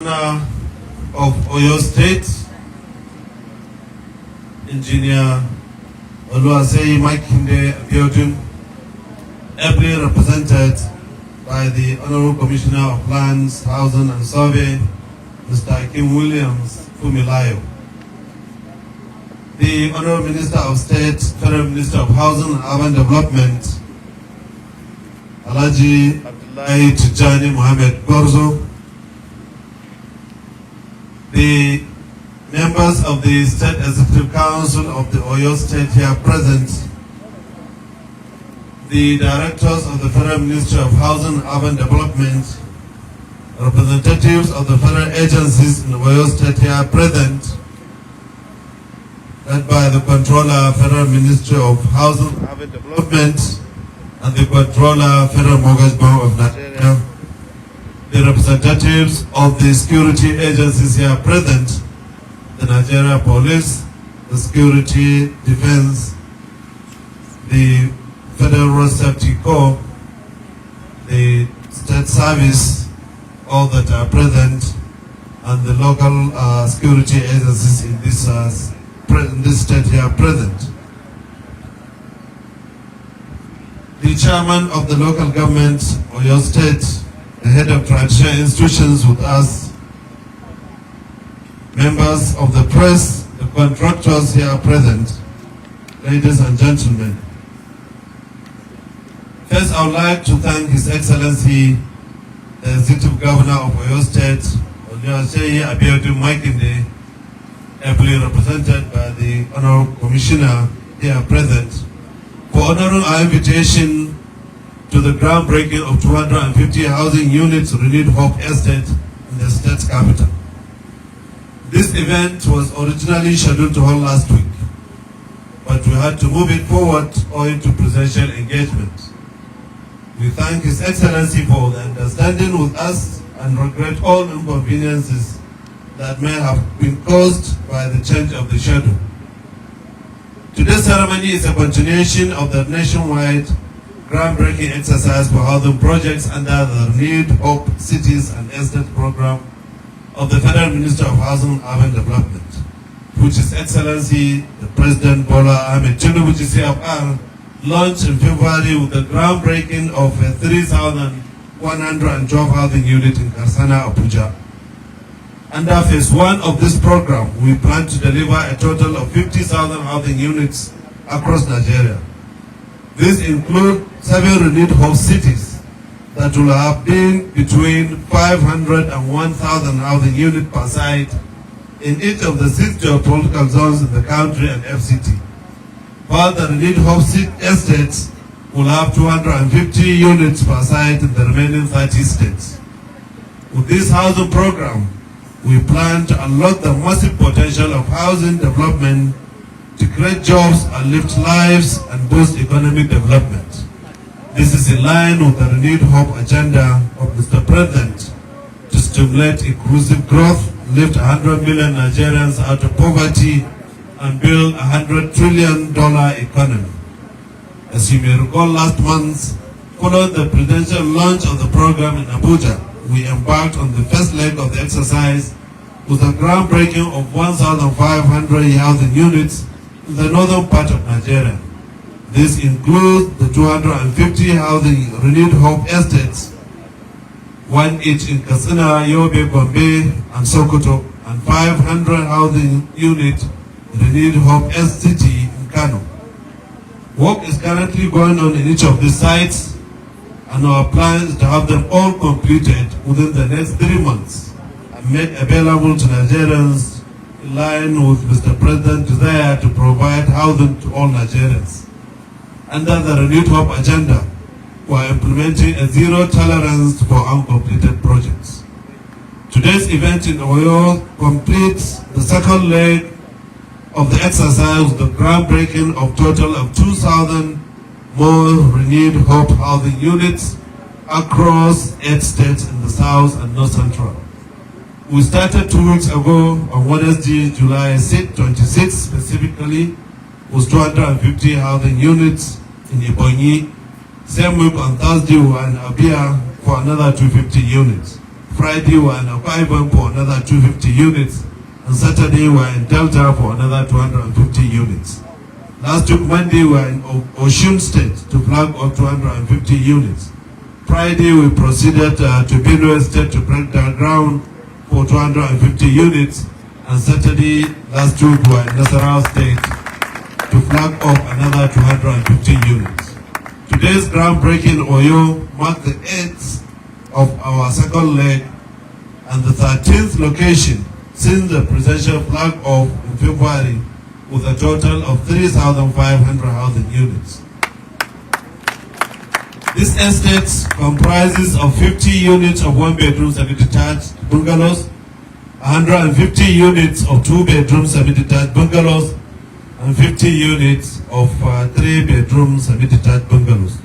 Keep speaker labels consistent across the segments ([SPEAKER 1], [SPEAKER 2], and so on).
[SPEAKER 1] Governor of Oyo State, Engineer Oluwaseyi Abiodun, ably represented by the Honorable Commissioner of Lands, Housing and Survey, Mr. Kim Williams Fumilayo, the Honorable Minister of State, Federal Minister of Housing and Urban Development, Alhaji Abdullahi Tijani Mohammed Gorzo, the members of the State Executive Council of the Oyo State here present, the directors of the Federal Ministry of Housing and Urban Development, representatives of the federal agencies in Oyo State here present, led by the Controller, Federal Ministry of Housing and Urban Development, and the Controller, Federal Mortgage Bank of Nigeria, the representatives of the security agencies here present, the Nigeria Police, the Security Defense, the Federal Road Safety Corps, the State Service, all that are present, and the local security agencies in this state here present. The chairman of the local government, Oyo State, the head of traditional institutions with us, members of the press, the contractors here present, ladies and gentlemen. First, I would like to thank His Excellency, the Executive Governor of Oyo State, Oluwaseyi Abiodun Makinde, ably represented by the Honorable Commissioner here present, for honoring our invitation to the groundbreaking of 250 housing units Renewed Hope Estate in the state's capital. This event was originally scheduled to hold last week, but we had to move it forward owing to presidential engagement. We thank His Excellency for the understanding with us and regret all inconveniences that may have been caused by the change of the schedule. Today's ceremony is a continuation of the nationwide groundbreaking exercise for housing projects under the Renewed Hope Cities and Estate Program of the Federal Minister of Housing and Urban Development, which His Excellency, the President Bola Ahmed Tinubu, GCFR, launched in February with the groundbreaking of a 3,112 housing unit in Karsana, Abuja. Under phase 1 of this program, we plan to deliver a total of 50,000 housing units across Nigeria. These include 7 renewed hope cities that will have been between 500 and 1,000 housing units per site in each of the 6 geopolitical zones in the country and FCT. While the renewed hope estates will have 250 units per site in the remaining 30 states. With this housing program, we plan to unlock the massive potential of housing development to create jobs and lift lives and boost economic development. This is in line with the Renewed Hope agenda of Mr. President to stimulate inclusive growth, lift 100 million Nigerians out of poverty, and build a $100 trillion economy. As you may recall, last month, following the presidential launch of the program in Abuja, we embarked on the first leg of the exercise with a groundbreaking of 1,500 housing units in the northern part of Nigeria. This includes the 250 housing Renewed Hope estates, 1 each in Karsana, Yobe, Gombe, and Sokoto, and 500 housing unit Renewed Hope Estate in Kano. Work is currently going on in each of these sites, and our plan is to have them all completed within the next 3 months and made available to Nigerians in line with Mr. President's desire to provide housing to all Nigerians. Under the Renewed Hope agenda, we are implementing a zero tolerance for uncompleted projects. Today's event in Oyo completes the second leg of the exercise with the groundbreaking of total of 2,000 more Renewed Hope housing units across 8 states in the South and North Central. We started 2 weeks ago on Wednesday, July 26 specifically, with 250 housing units in Ebonyi. Same week on Thursday we were in Abuja for another 250 units. Friday we are in Akwa Ibom for another 250 units. And Saturday we are in Delta for another 250 units. Last week Monday we were in Osun State to flag up 250 units. Friday we proceeded to Benue State to break down ground for 250 units. And Saturday last week we were in Nasarawa State to flag up another 250 units. Today's groundbreaking Oyo marked the 8th of our second leg and the 13th location since the presidential flag off in February, with a total of 3,500 housing units. This estate comprises of 50 units of one-bedroom semi-detached bungalows, 150 units of two-bedroom semi-detached bungalows, and 50 units of three-bedroom semi-detached bungalows.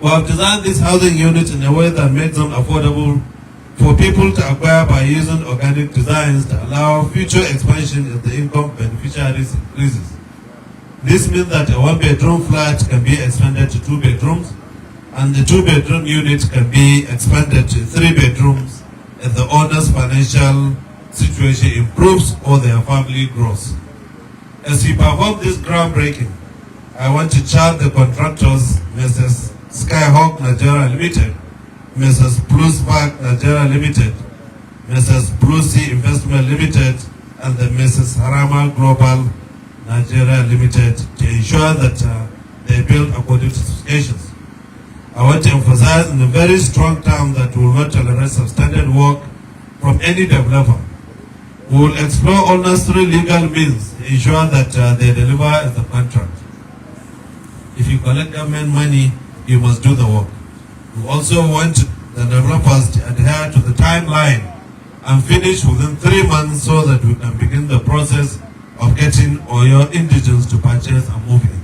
[SPEAKER 1] We have designed these housing units in a way that makes them affordable for people to acquire by using organic designs to allow future expansion as the income beneficiaries increases. This means that a one-bedroom flat can be expanded to 2 bedrooms, and the 2-bedroom unit can be expanded to 3 bedrooms if the owner's financial situation improves or their family grows. As we perform this groundbreaking, I want to charge the contractors, Mrs. Skyhawk Nigeria Limited, Mrs. Blue Spark Nigeria Limited, Mrs. Blue Sea Investment Limited, and the Mrs. Harama Global Nigeria Limited to ensure that they build according to specifications. I want to emphasize in a very strong term that we will not tolerate substandard work from any developer. We will explore all necessary legal means to ensure that they deliver as the contract. If you collect government money, you must do the work. We also want the developers to adhere to the timeline and finish within 3 months so that we can begin the process of getting Oyo indigents to purchase and move in.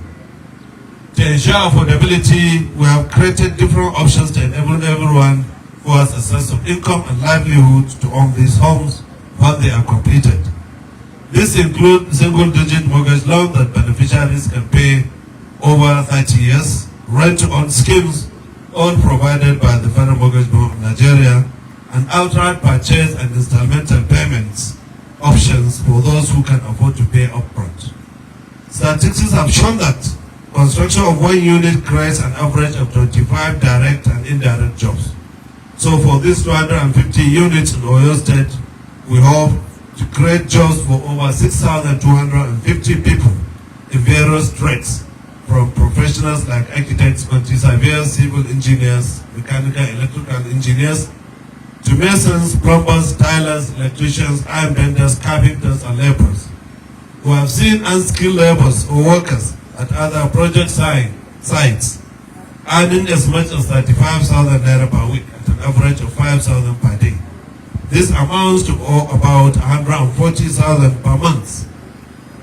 [SPEAKER 1] To ensure affordability, we have created different options to enable everyone who has a source of income and livelihood to own these homes once they are completed. This includes single-digit mortgage loan that beneficiaries can pay over 30 years, rent-to-own schemes, all provided by the Federal Mortgage Board of Nigeria, and outright purchase and installmental payments options for those who can afford to pay upfront. Statistics have shown that construction of one unit creates an average of 25 direct and indirect jobs. So for these 250 units in Oyo State, we hope to create jobs for over 6,250 people in various trades, from professionals like architects, quantity surveyors, civil engineers, mechanical, electrical engineers, to masons, plumbers, tilers, electricians, iron benders, carpenters, and laborers. We have seen unskilled laborers or workers at other project sites earning as much as 35,000 naira per week at an average of 5,000 per day. This amounts to about 140,000 per month.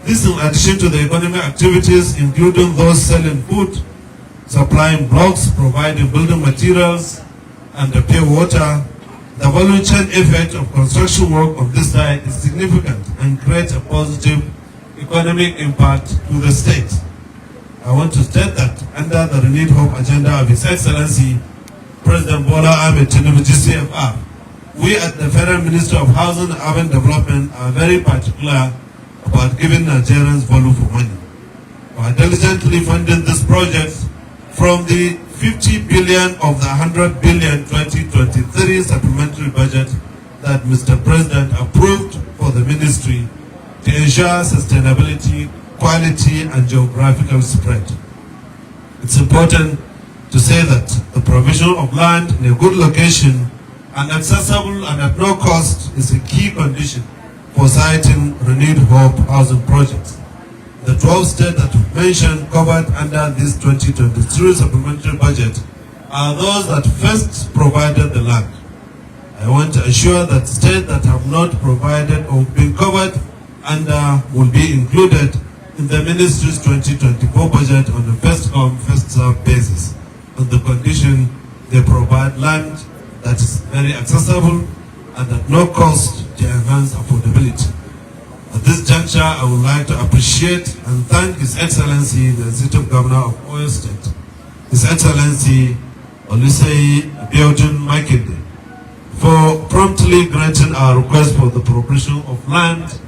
[SPEAKER 1] This in addition to the economic activities, including those selling food, supplying blocks, providing building materials, and the pure water. The value chain effect of construction work on this side is significant and creates a positive economic impact to the state. I want to state that under the renewed hope agenda of His Excellency, President Bola Ahmed Tinubu, GCFR, we at the Federal Ministry of Housing and Urban Development are very particular about giving Nigerians value for money. We are diligently funding this project from the 50 billion of the 100 billion 2023 supplementary budget that Mr. President approved for the ministry to ensure sustainability, quality, and geographical spread. It's important to say that the provision of land in a good location and accessible and at no cost is a key condition for siting renewed hope housing projects. The 12 states that we mentioned covered under this 2023 supplementary budget are those that first provided the land. I want to assure that states that have not provided or been covered under will be included in the ministry's 2024 budget on a first-come, first-served basis, on the condition they provide land that is very accessible and at no cost to enhance affordability. At this juncture, I would like to appreciate and thank His Excellency, the Executive Governor of Oyo State, His Excellency Oluwaseyi Abiodun Makinde, for promptly granting our request for the provision of land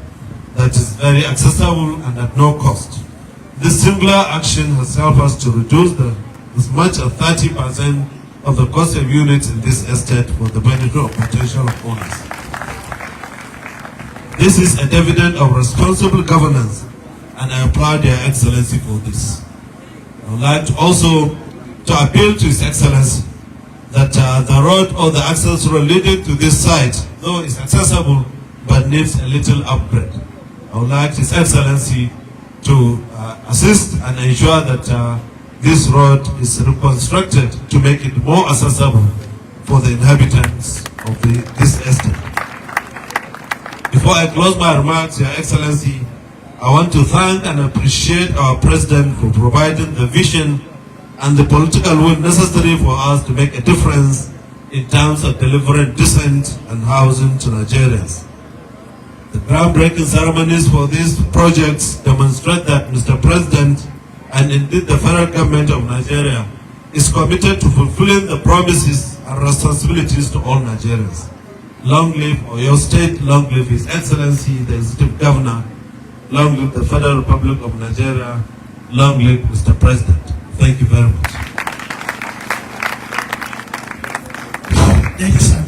[SPEAKER 1] that is very accessible and at no cost. This singular action has helped us to reduce as much as 30% of the cost of units in this estate for the benefit of potential owners. This is a dividend of responsible governance, and I applaud Your Excellency for this. I would like to also appeal to His Excellency that the road or the access road leading to this site, though is accessible, but needs a little upgrade. I would like His Excellency to assist and ensure that this road is reconstructed to make it more accessible for the inhabitants of this estate. Before I close my remarks, Your Excellency, I want to thank and appreciate our President for providing the vision and the political will necessary for us to make a difference in terms of delivering decent and housing to Nigerians. The groundbreaking ceremonies for these projects demonstrate that Mr. President and indeed the federal government of Nigeria is committed to fulfilling the promises and responsibilities to all Nigerians. Long live Oyo State, long live His Excellency, the Executive Governor, long live the Federal Republic of Nigeria, long live Mr. President. Thank you very much.
[SPEAKER 2] Thank you, sir.